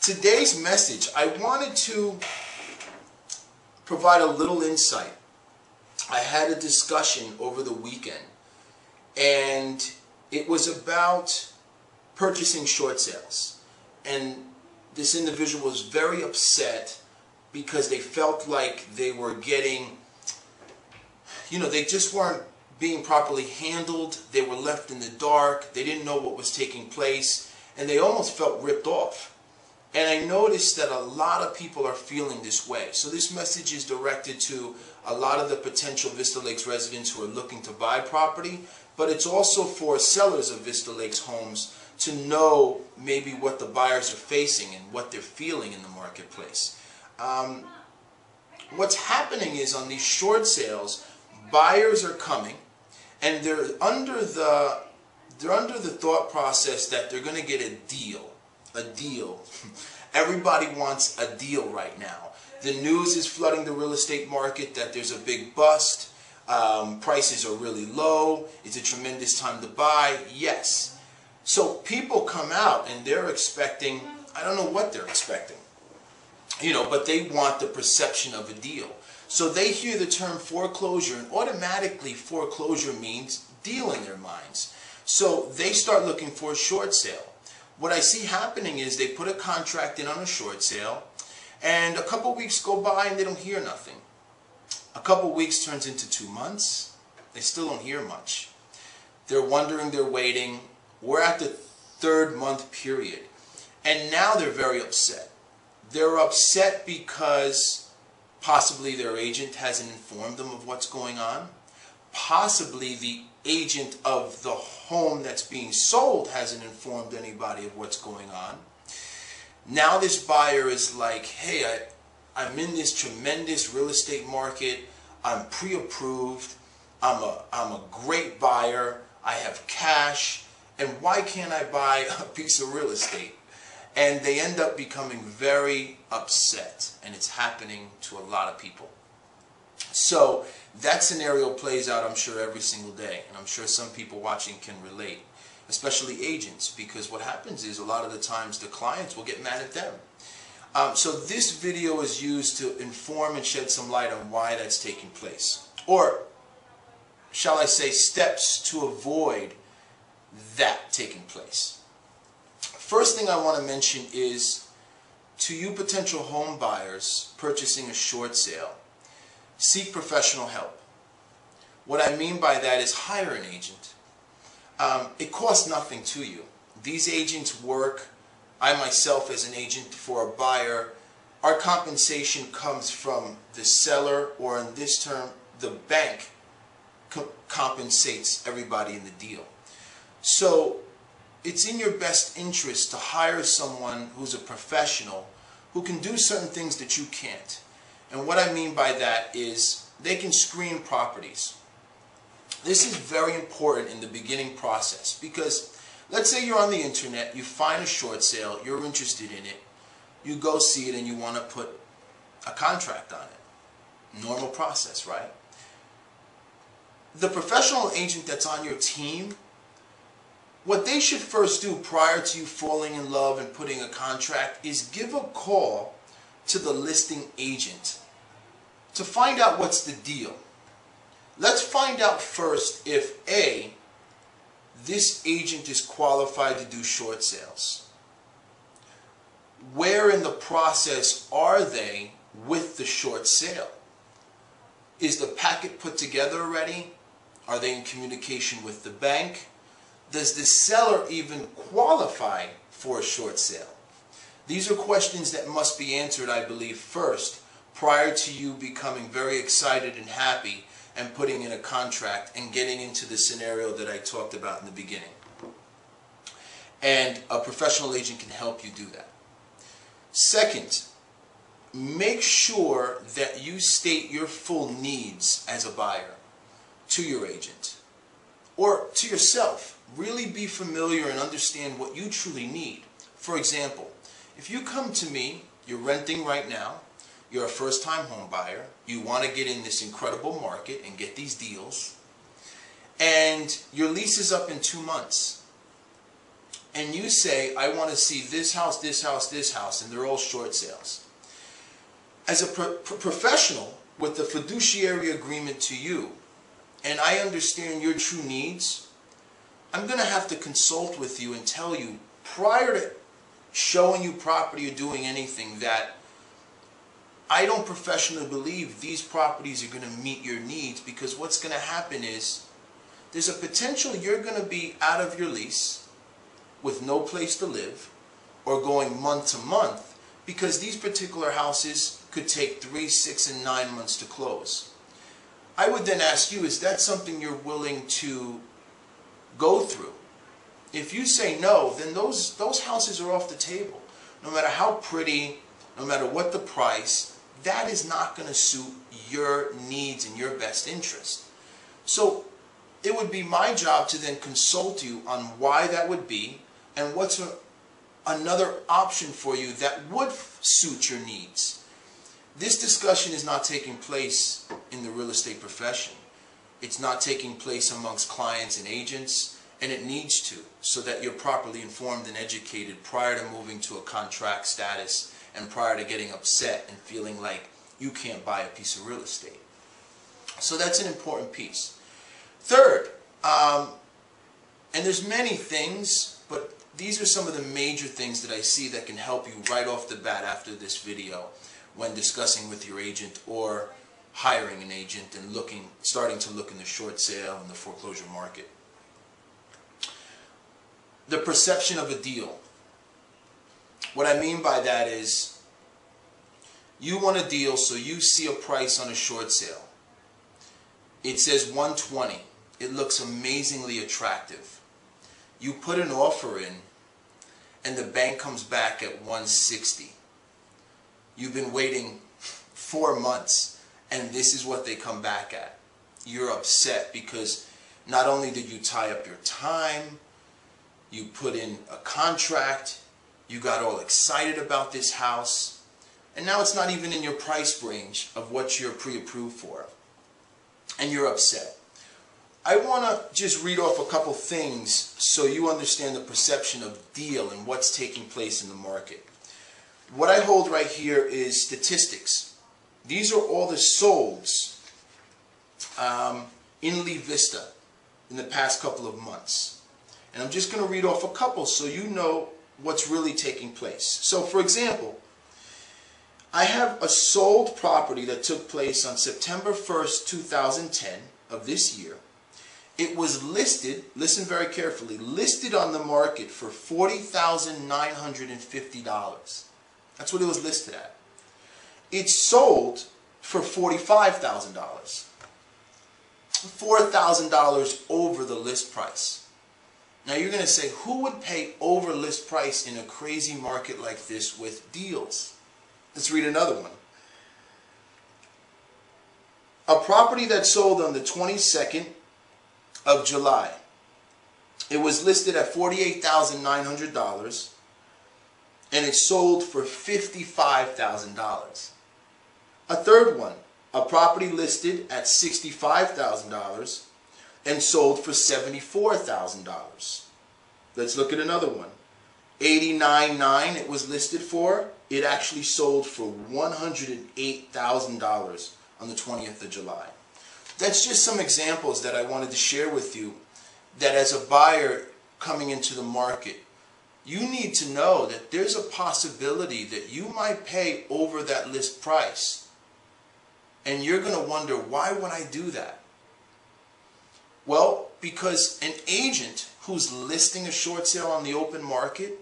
Today's message, I wanted to provide a little insight. I had a discussion over the weekend, and it was about purchasing short sales. And this individual was very upset because they felt like they were getting, they just weren't being properly handled. They were left in the dark. They didn't know what was taking place, and they almost felt ripped off. And I noticed that a lot of people are feeling this way. So this message is directed to a lot of the potential Vista Lakes residents who are looking to buy property, but it's also for sellers of Vista Lakes homes to know maybe what the buyers are facing and what they're feeling in the marketplace. What's happening is on these short sales, buyers are coming and they're under the thought process that they're going to get a deal. A deal. Everybody wants a deal right now. The news is flooding the real estate market that there's a big bust. Prices are really low. It's a tremendous time to buy. Yes. So people come out and they're expecting, I don't know what they're expecting, but they want the perception of a deal. So they hear the term foreclosure, and automatically foreclosure means deal in their minds. So they start looking for a short sale. What I see happening is they put a contract in on a short sale, and a couple weeks go by and they don't hear nothing. A couple weeks turns into 2 months. They still don't hear much. They're wondering, they're waiting. We're at the 3rd month period, and now they're very upset. They're upset because possibly their agent hasn't informed them of what's going on. Possibly the agent of the home that's being sold hasn't informed anybody of what's going on. Now this buyer is like, hey, I'm in this tremendous real estate market. I'm pre-approved. I'm a great buyer. I have cash. And why can't I buy a piece of real estate? And they end up becoming very upset. And it's happening to a lot of people. So that scenario plays out, I'm sure, every single day. And I'm sure some people watching can relate, especially agents, because what happens is a lot of the times the clients will get mad at them. So this video is used to inform and shed some light on why that's taking place. Or, shall I say, steps to avoid that taking place. First thing I want to mention is, to you potential home buyers purchasing a short sale, seek professional help. What I mean by that is hire an agent. It costs nothing to you. These agents work. I myself as an agent for a buyer, our compensation comes from the seller, or in this term, the bank compensates everybody in the deal. So it's in your best interest to hire someone who's a professional who can do certain things that you can't. And what I mean by that is they can screen properties. This is very important in the beginning process, because let's say you're on the internet, you find a short sale, you're interested in it, you go see it and you want to put a contract on it. Normal process, right? The professional agent that's on your team, what they should first do prior to you falling in love and putting a contract is give a call to the listing agent to find out what's the deal. Let's find out first if A, this agent is qualified to do short sales. Where in the process are they with the short sale? Is the packet put together already? Are they in communication with the bank? Does the seller even qualify for a short sale? These are questions that must be answered, I believe, first, prior to you becoming very excited and happy and putting in a contract and getting into the scenario that I talked about in the beginning. And a professional agent can help you do that. Second, make sure that you state your full needs as a buyer to your agent or to yourself. Really be familiar and understand what you truly need. For example, if you come to me, you're renting right now, you're a first-time home buyer, you want to get in this incredible market and get these deals, and your lease is up in 2 months, and you say, I want to see this house, this house, this house, and they're all short sales. As a professional with the fiduciary agreement to you, and I understand your true needs, I'm going to have to consult with you and tell you prior to showing you property or doing anything that I don't professionally believe these properties are going to meet your needs, because what's going to happen is there's a potential you're going to be out of your lease with no place to live or going month to month, because these particular houses could take 3, 6, and 9 months to close. I would then ask you, is that something you're willing to go through? If you say no, then those houses are off the table. No matter how pretty, no matter what the price, that is not going to suit your needs and your best interest. So it would be my job to then consult you on why that would be and what's another option for you that would suit your needs. This discussion is not taking place in the real estate profession. It's not taking place amongst clients and agents, and it needs to, so that you're properly informed and educated prior to moving to a contract status and prior to getting upset and feeling like you can't buy a piece of real estate. So that's an important piece. Third, and there's many things, but these are some of the major things that I see that can help you right off the bat after this video when discussing with your agent or hiring an agent and starting to look in the short sale and the foreclosure market. The perception of a deal. What I mean by that is, you want a deal, so you see a price on a short sale. It says 120. It looks amazingly attractive. You put an offer in, and the bank comes back at 160. You've been waiting 4 months, and this is what they come back at. You're upset because not only did you tie up your time, you put in a contract, you got all excited about this house, and now it's not even in your price range of what you're pre-approved for, and you're upset. I want to just read off a couple things so you understand the perception of deal and what's taking place in the market. What I hold right here is statistics. These are all the solds in Vista in the past couple of months. And I'm just going to read off a couple so you know what's really taking place. So for example, I have a sold property that took place on September 1st, 2010 of this year. It was listed, listen very carefully, listed on the market for $40,950. That's what it was listed at. It sold for $45,000. $4,000 over the list price. Now you're going to say, who would pay over list price in a crazy market like this with deals? Let's read another one. A property that sold on the 22nd of July. It was listed at $48,900 and it sold for $55,000. A third one, a property listed at $65,000 and sold for $74,000. Let's look at another one. $89,900 it was listed for. It actually sold for $108,000 on the 20th of July. That's just some examples that I wanted to share with you, that as a buyer coming into the market, you need to know that there's a possibility that you might pay over that list price. And you're going to wonder, why would I do that? Well, because an agent who's listing a short sale on the open market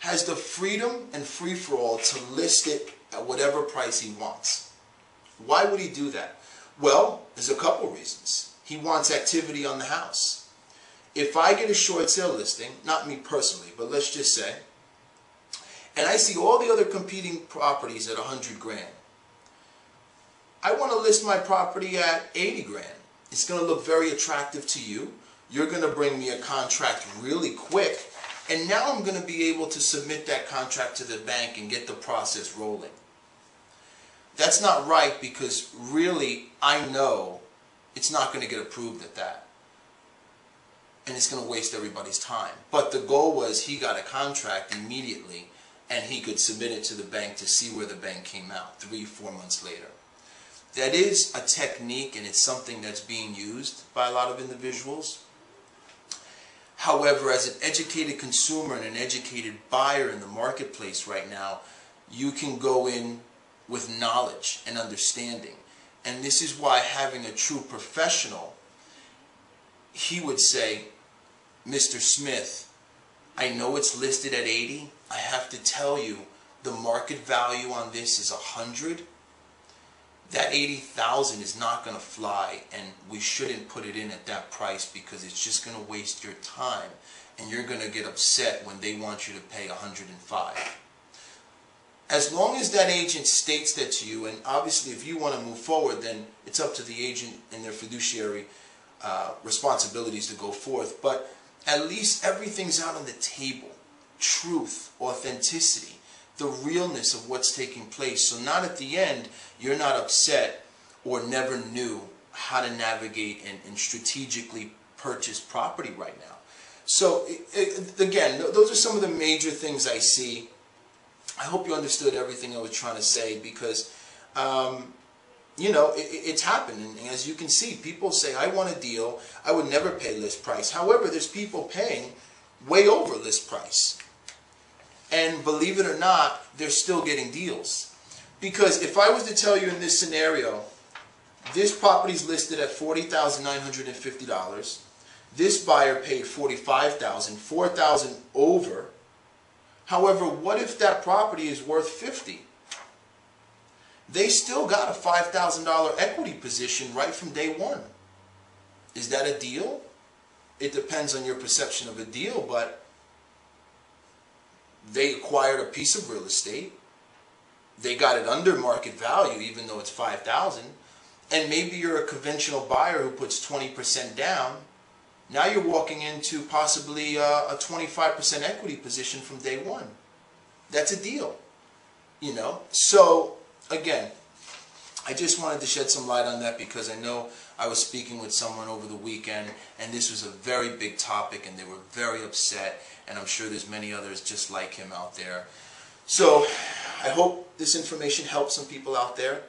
has the freedom and free-for-all to list it at whatever price he wants. Why would he do that? Well, there's a couple reasons. He wants activity on the house. If I get a short sale listing, not me personally, but let's just say, and I see all the other competing properties at 100 grand, I want to list my property at 80 grand. It's going to look very attractive to you. You're going to bring me a contract really quick, and now I'm going to be able to submit that contract to the bank and get the process rolling. That's not right, because really I know it's not going to get approved at that. and it's going to waste everybody's time. But the goal was he got a contract immediately, and he could submit it to the bank to see where the bank came out 3-4 months later. That is a technique, and it's something that's being used by a lot of individuals. However, as an educated consumer and an educated buyer in the marketplace right now, you can go in with knowledge and understanding. And this is why having a true professional, he would say, Mr. Smith, I know it's listed at 80. I have to tell you, the market value on this is 100. That 80,000 is not going to fly, and we shouldn't put it in at that price because it's just going to waste your time, and you're going to get upset when they want you to pay 105. As long as that agent states that to you, and obviously if you want to move forward, then it's up to the agent and their fiduciary responsibilities to go forth, but at least everything's out on the table. Truth, authenticity, the realness of what's taking place. So not at the end, you're not upset or never knew how to navigate and strategically purchase property right now. So again, those are some of the major things I see. I hope you understood everything I was trying to say, because you know, it's happening. And as you can see, people say, I want a deal. I would never pay list price. However, there's people paying way over list price. And believe it or not, they're still getting deals. Because if I was to tell you in this scenario, this property's listed at $40,950. This buyer paid $45,000, $4,000 over. However, what if that property is worth $50,000? They still got a $5,000 equity position right from day one. Is that a deal? It depends on your perception of a deal, but they acquired a piece of real estate. They got it under market value, even though it's $5,000. And maybe you're a conventional buyer who puts 20% down. Now you're walking into possibly a 25% equity position from day one. That's a deal, you know. So again, I just wanted to shed some light on that, because I know I was speaking with someone over the weekend, and this was a very big topic, and they were very upset, and I'm sure there's many others just like him out there. So I hope this information helps some people out there.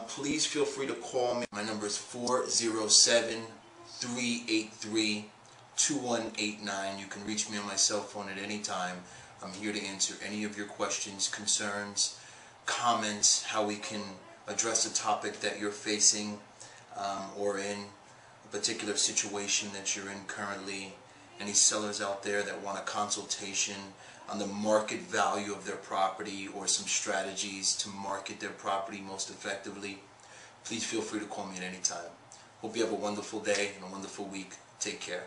Please feel free to call me. My number is 407-383-2189. You can reach me on my cell phone at any time. I'm here to answer any of your questions, concerns, comments, how we can address a topic that you're facing, or in a particular situation that you're in currently. Any sellers out there that want a consultation on the market value of their property or some strategies to market their property most effectively, please feel free to call me at any time. Hope you have a wonderful day and a wonderful week. Take care.